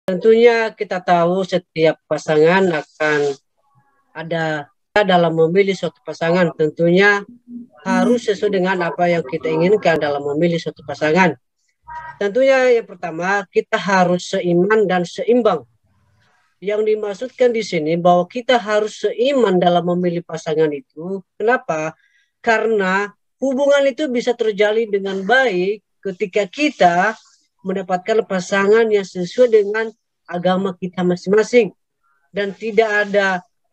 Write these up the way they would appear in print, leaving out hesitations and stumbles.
Tentunya kita tahu setiap pasangan akan ada dalam memilih suatu pasangan. Tentunya harus sesuai dengan apa yang kita inginkan dalam memilih suatu pasangan. Tentunya yang pertama kita harus seiman dan seimbang. Yang dimaksudkan di sini bahwa kita harus seiman dalam memilih pasangan itu. Kenapa? Karena hubungan itu bisa terjalin dengan baik ketika kita mendapatkan pasangan yang sesuai dengan agama kita masing-masing dan tidak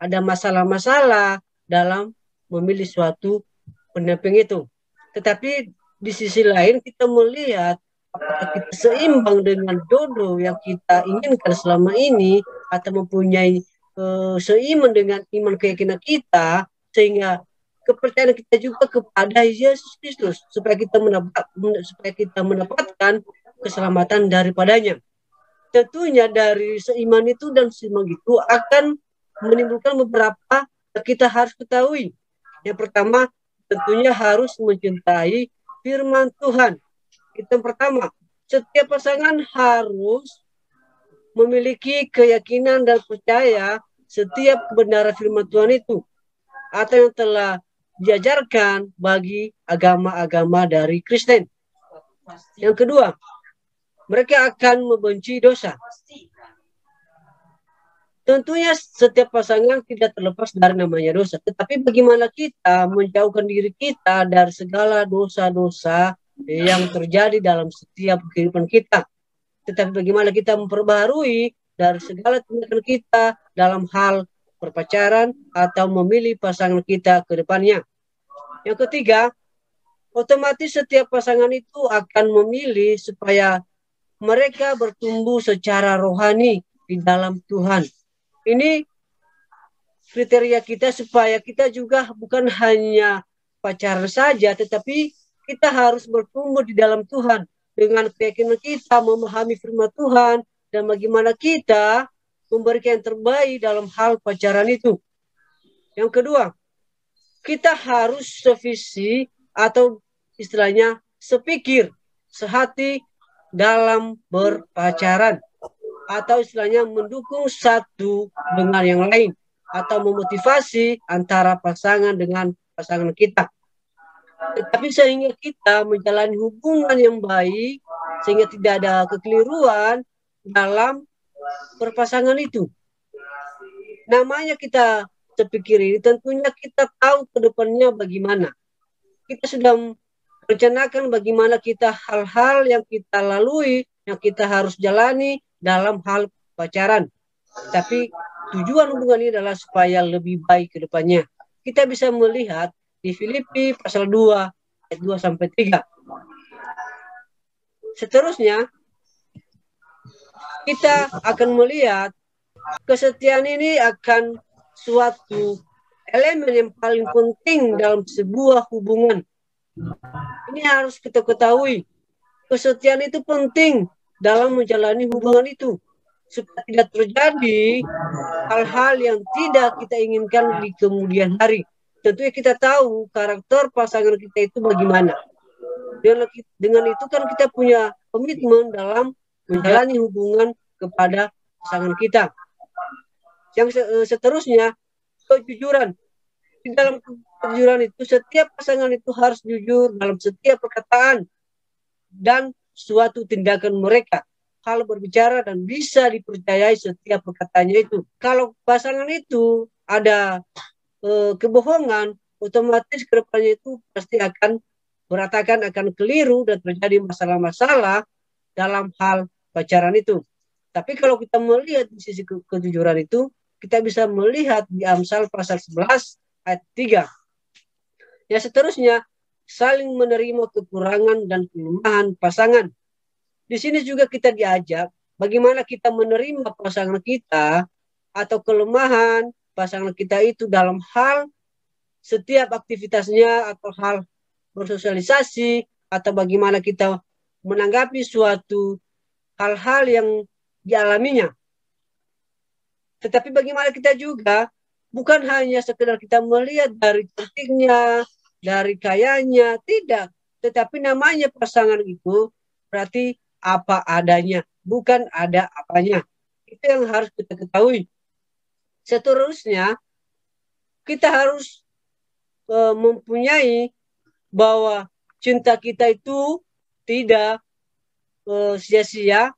ada masalah-masalah dalam memilih suatu pendamping itu. Tetapi di sisi lain kita melihat apakah kita seimbang dengan jodoh yang kita inginkan selama ini atau mempunyai seiman dengan iman keyakinan kita sehingga kepercayaan kita juga kepada Yesus Kristus supaya kita mendapatkan keselamatan daripadanya. Tentunya dari seiman itu dan seiman itu akan menimbulkan beberapa kita harus ketahui. Yang pertama, tentunya harus mencintai firman Tuhan. Itu yang pertama. Setiap pasangan harus memiliki keyakinan dan percaya setiap kebenaran firman Tuhan itu atau yang telah diajarkan bagi agama-agama dari Kristen. Yang kedua, mereka akan membenci dosa. Tentunya setiap pasangan tidak terlepas dari namanya dosa. Tetapi bagaimana kita menjauhkan diri kita dari segala dosa-dosa yang terjadi dalam setiap kehidupan kita. Tetapi bagaimana kita memperbaharui dari segala tindakan kita dalam hal berpacaran atau memilih pasangan kita ke depannya. Yang ketiga, otomatis setiap pasangan itu akan memilih supaya mereka bertumbuh secara rohani di dalam Tuhan. Ini kriteria kita supaya kita juga bukan hanya pacaran saja, tetapi kita harus bertumbuh di dalam Tuhan dengan keyakinan kita memahami firman Tuhan dan bagaimana kita memberikan yang terbaik dalam hal pacaran itu. Yang kedua, kita harus sevisi atau istilahnya sepikir, sehati dalam berpacaran. Atau istilahnya mendukung satu dengan yang lain atau memotivasi antara pasangan dengan pasangan kita. Tetapi sehingga kita menjalani hubungan yang baik sehingga tidak ada kekeliruan dalam perpasangan itu. Namanya kita terpikir ini tentunya kita tahu ke depannya bagaimana. Kita sudah rencanakan bagaimana kita hal-hal yang kita lalui, yang kita harus jalani dalam hal pacaran. Tapi tujuan hubungan ini adalah supaya lebih baik ke depannya. Kita bisa melihat di Filipi pasal 2 ayat 2 sampai 3. Seterusnya kita akan melihat kesetiaan ini akan suatu elemen yang paling penting dalam sebuah hubungan. Ini harus kita ketahui. Kesetiaan itu penting dalam menjalani hubungan itu supaya tidak terjadi hal-hal yang tidak kita inginkan di kemudian hari. Tentunya kita tahu karakter pasangan kita itu bagaimana. Dengan itu kan kita punya komitmen dalam menjalani hubungan kepada pasangan kita. Yang seterusnya, kejujuran. Di dalam kejujuran itu setiap pasangan itu harus jujur dalam setiap perkataan dan suatu tindakan mereka, hal berbicara dan bisa dipercayai setiap perkataannya itu. Kalau pasangan itu ada kebohongan, otomatis kedepannya itu pasti akan berantakan, akan keliru dan terjadi masalah-masalah dalam hal pacaran itu. Tapi kalau kita melihat di sisi kejujuran itu, kita bisa melihat di Amsal pasal 11 ayat 3. Ya seterusnya, saling menerima kekurangan dan kelemahan pasangan. Di sini juga kita diajak bagaimana kita menerima pasangan kita atau kelemahan pasangan kita itu dalam hal setiap aktivitasnya atau hal bersosialisasi atau bagaimana kita menanggapi suatu hal-hal yang dialaminya. Tetapi bagaimana kita juga bukan hanya sekedar kita melihat dari cantiknya, dari kayanya, tidak. Tetapi namanya pasangan itu berarti apa adanya, bukan ada apanya. Itu yang harus kita ketahui. Seterusnya, kita harus mempunyai bahwa cinta kita itu tidak sia-sia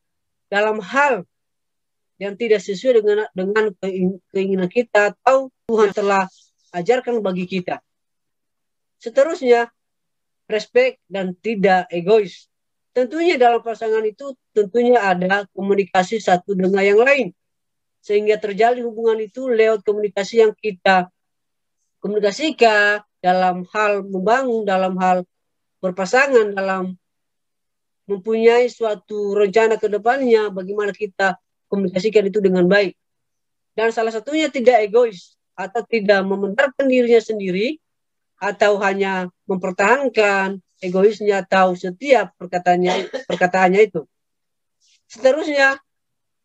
dalam hal yang tidak sesuai dengan keinginan kita atau Tuhan telah ajarkan bagi kita. Seterusnya, respect dan tidak egois. Tentunya dalam pasangan itu tentunya ada komunikasi satu dengan yang lain. Sehingga terjalin hubungan itu lewat komunikasi yang kita komunikasikan dalam hal membangun, dalam hal berpasangan, dalam mempunyai suatu rencana ke depannya, bagaimana kita komunikasikan itu dengan baik. Dan salah satunya tidak egois atau tidak membenarkan dirinya sendiri atau hanya mempertahankan egoisnya atau setiap perkataannya itu. Seterusnya,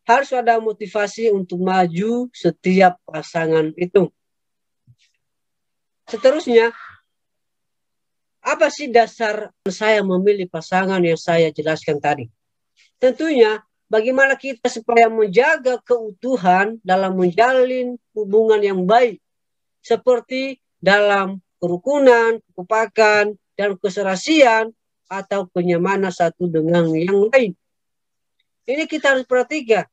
harus ada motivasi untuk maju setiap pasangan itu. Seterusnya, apa sih dasar saya memilih pasangan yang saya jelaskan tadi? Tentunya, bagaimana kita supaya menjaga keutuhan dalam menjalin hubungan yang baik, seperti dalam kerukunan, kekompakan, dan keserasian, atau kenyamanan satu dengan yang lain. Ini kita harus perhatikan.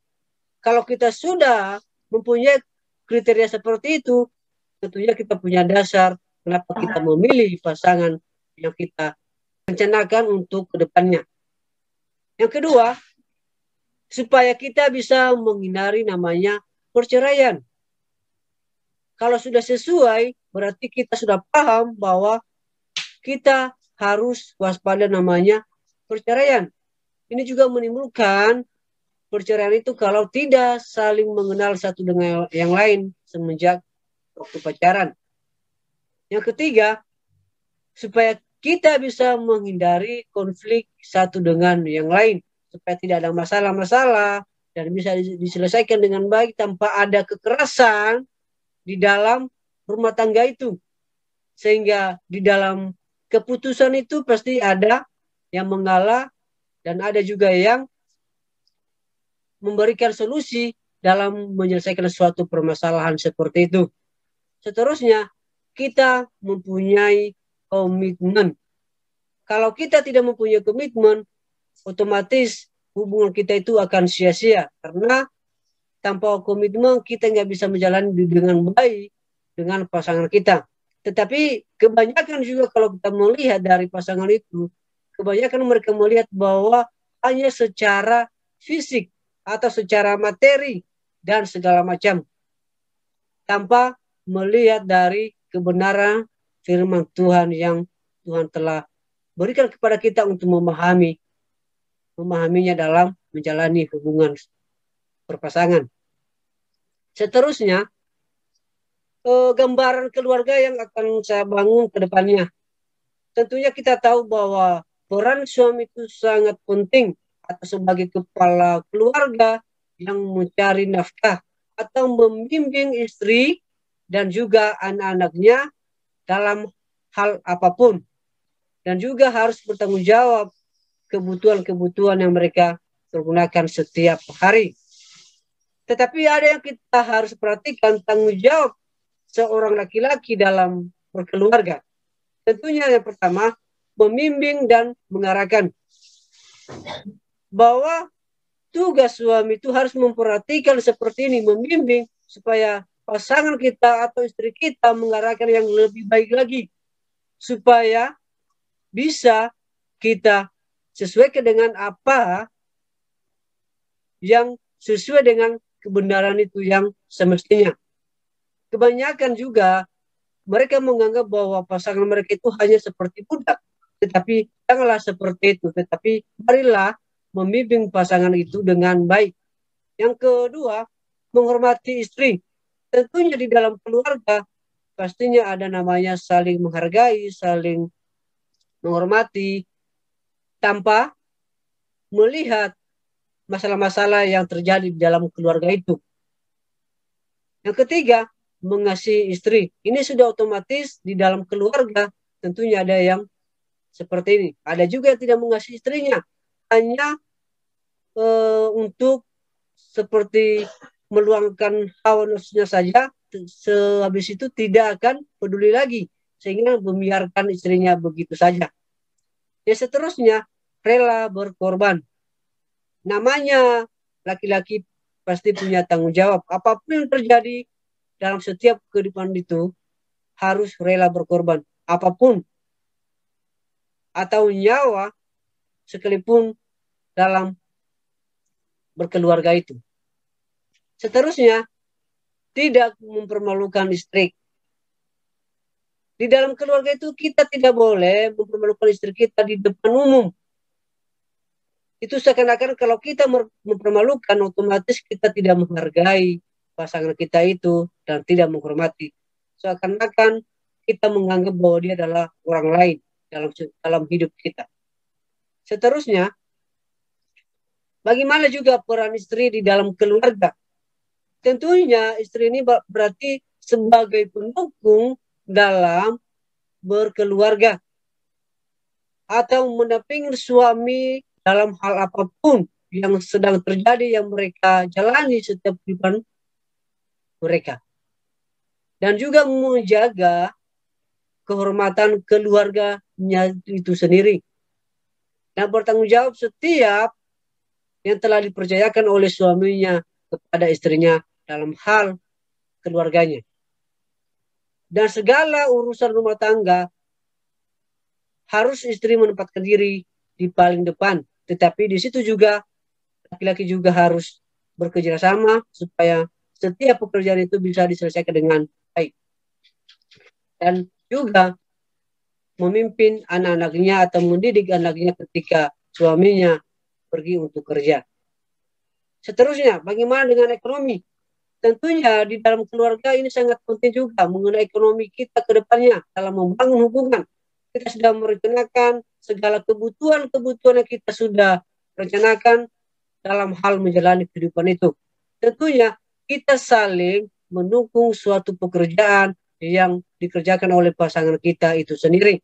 Kalau kita sudah mempunyai kriteria seperti itu, tentunya kita punya dasar kenapa kita memilih pasangan yang kita rencanakan untuk kedepannya. Yang kedua, supaya kita bisa menghindari namanya perceraian. Kalau sudah sesuai, berarti kita sudah paham bahwa kita harus waspada namanya perceraian. Ini juga menimbulkan perceraian itu kalau tidak saling mengenal satu dengan yang lain semenjak waktu pacaran. Yang ketiga, supaya kita bisa menghindari konflik satu dengan yang lain, supaya tidak ada masalah-masalah dan bisa diselesaikan dengan baik tanpa ada kekerasan di dalam rumah tangga itu. Sehingga di dalam keputusan itu pasti ada yang mengalah dan ada juga yang memberikan solusi dalam menyelesaikan suatu permasalahan seperti itu. Seterusnya, kita mempunyai komitmen. Kalau kita tidak mempunyai komitmen, otomatis hubungan kita itu akan sia-sia. Karena tanpa komitmen, kita nggak bisa menjalani dengan baik dengan pasangan kita. Tetapi kebanyakan juga kalau kita melihat dari pasangan itu, kebanyakan mereka melihat bahwa hanya secara fisik atau secara materi dan segala macam, tanpa melihat dari kebenaran firman Tuhan yang Tuhan telah berikan kepada kita untuk memahaminya dalam menjalani hubungan berpasangan. Seterusnya, gambaran keluarga yang akan saya bangun ke depannya. Tentunya kita tahu bahwa peran suami itu sangat penting atau sebagai kepala keluarga yang mencari nafkah atau membimbing istri dan juga anak-anaknya dalam hal apapun. Dan juga harus bertanggung jawab kebutuhan-kebutuhan yang mereka pergunakan setiap hari. Tetapi ada yang kita harus perhatikan, tanggung jawab seorang laki-laki dalam berkeluarga. Tentunya yang pertama, membimbing dan mengarahkan. Bahwa tugas suami itu harus memperhatikan seperti ini, membimbing supaya pasangan kita atau istri kita mengarahkan yang lebih baik lagi. Supaya bisa kita sesuaikan dengan apa yang sesuai dengan kebenaran itu yang semestinya. Kebanyakan juga mereka menganggap bahwa pasangan mereka itu hanya seperti budak. Tetapi janganlah seperti itu. Tetapi marilah membimbing pasangan itu dengan baik. Yang kedua, menghormati istri. Tentunya di dalam keluarga pastinya ada namanya saling menghargai, saling menghormati tanpa melihat masalah-masalah yang terjadi di dalam keluarga itu. Yang ketiga, mengasihi istri. Ini sudah otomatis di dalam keluarga. Tentunya ada yang seperti ini. Ada juga yang tidak mengasihi istrinya. Hanya untuk seperti meluangkan hawa nafsunya saja, sehabis itu tidak akan peduli lagi, sehingga membiarkan istrinya begitu saja. Ya seterusnya, rela berkorban. Namanya laki-laki pasti punya tanggung jawab. Apapun yang terjadi dalam setiap kehidupan itu harus rela berkorban. Apapun atau nyawa sekalipun dalam berkeluarga itu. Seterusnya, tidak mempermalukan istri. Di dalam keluarga itu kita tidak boleh mempermalukan istri kita di depan umum. Itu seakan-akan kalau kita mempermalukan, otomatis kita tidak menghargai pasangan kita itu dan tidak menghormati. Seakan-akan kita menganggap bahwa dia adalah orang lain dalam hidup kita. Seterusnya, bagaimana juga peran istri di dalam keluarga? Tentunya istri ini berarti sebagai pendukung dalam berkeluarga atau mendampingi suami dalam hal apapun yang sedang terjadi yang mereka jalani setiap kehidupan mereka. Dan juga menjaga kehormatan keluarganya itu sendiri. Dan bertanggung jawab setiap yang telah dipercayakan oleh suaminya kepada istrinya dalam hal keluarganya. Dan segala urusan rumah tangga harus istri menempatkan diri di paling depan. Tetapi di situ juga laki-laki juga harus bekerja sama supaya setiap pekerjaan itu bisa diselesaikan dengan baik. Dan juga memimpin anak-anaknya atau mendidik anaknya ketika suaminya pergi untuk kerja. Seterusnya, bagaimana dengan ekonomi? Tentunya di dalam keluarga ini sangat penting juga mengenai ekonomi kita ke depannya dalam membangun hubungan. Kita sudah merencanakan segala kebutuhan-kebutuhan yang kita sudah rencanakan dalam hal menjalani kehidupan itu. Tentunya kita saling mendukung suatu pekerjaan yang dikerjakan oleh pasangan kita itu sendiri.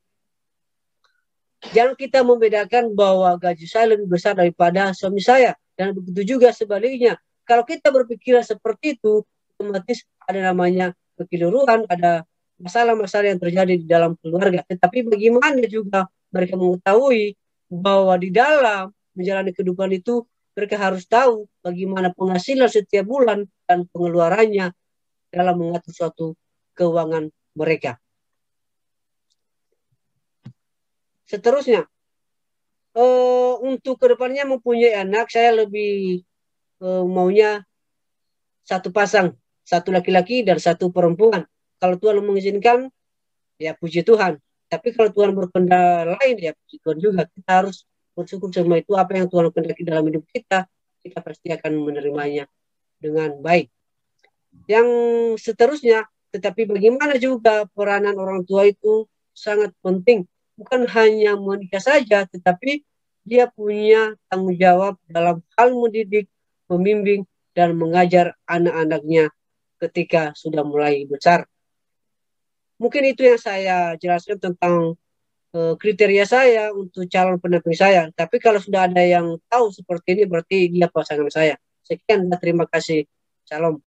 Jangan kita membedakan bahwa gaji saya lebih besar daripada suami saya. Dan begitu juga sebaliknya. Kalau kita berpikiran seperti itu, otomatis ada namanya kekeliruan, ada masalah-masalah yang terjadi di dalam keluarga. Tetapi bagaimana juga mereka mengetahui bahwa di dalam menjalani kehidupan itu, mereka harus tahu bagaimana penghasilan setiap bulan dan pengeluarannya dalam mengatur suatu keuangan mereka. Seterusnya, untuk kedepannya mempunyai anak, saya lebih maunya satu pasang, satu laki-laki dan satu perempuan. Kalau Tuhan mengizinkan, ya puji Tuhan. Tapi kalau Tuhan berkehendak lain, ya puji Tuhan juga. Kita harus bersyukur sama itu, apa yang Tuhan kehendaki dalam hidup kita, kita pasti akan menerimanya dengan baik. Yang seterusnya, tetapi bagaimana juga peranan orang tua itu sangat penting. Bukan hanya menikah saja, tetapi dia punya tanggung jawab dalam hal mendidik, membimbing, dan mengajar anak-anaknya ketika sudah mulai besar. Mungkin itu yang saya jelaskan tentang kriteria saya untuk calon pendamping saya. Tapi kalau sudah ada yang tahu seperti ini, berarti dia pasangan saya. Sekian, terima kasih. Salam.